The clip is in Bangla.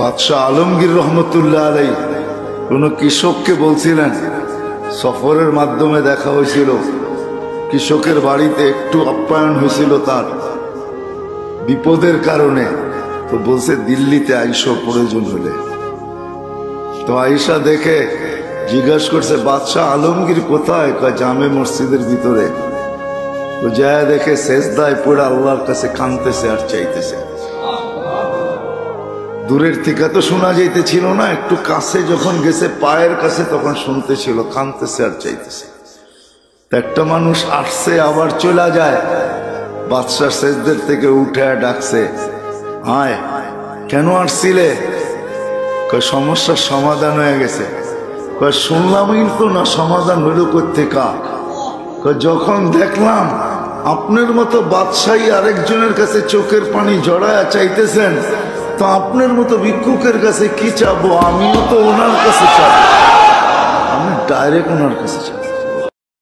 বাদশাহ আলমগীর রহমতুল্লাহ আলাই কোন কৃষককে বলছিলেন, সফরের মাধ্যমে দেখা হয়েছিল, কৃষকের বাড়িতে একটু আপ্যায়ন হয়েছিল তার বিপদের কারণে, তো বলছে দিল্লিতে আইসো প্রয়োজন হলে। তো আইসা দেখে জিজ্ঞাসা করছে বাদশাহ আলমগীর কোথায়? কয় জামে মসজিদের ভিতরে। তো যায় দেখে সেজদায় পড়ে আল্লাহর কাছে কাঁদতেছে আর চাইতেছে। দূরের থেকে তো শোনা যাইতেছিল না, একটু কাছে যখন গেছে পায়ের কাছে তখন শুনতেছিল, কাঁদতেছে আর চাইতেছে। একটা মানুষ আসছে আবার চলে যায়, বাদশাহ সেজদের থেকে উঠে ডাকছে, আয় কেন আসছিলে? কয় সমস্যার সমাধান হয়ে গেছে। কয় শুনলামই তো না, সমাধান হইল কোত্থেকা? কয় যখন দেখলাম আপনার মতো বাদশাহী আরেকজনের কাছে চোখের পানি জড়ায়া চাইতেছেন, তো আপনার মতো ভিক্ষুকের কাছে কি চাবো? আমিও তো ওনার কাছে চাবো, আমি ডাইরেক্ট ওনার কাছে চাবো।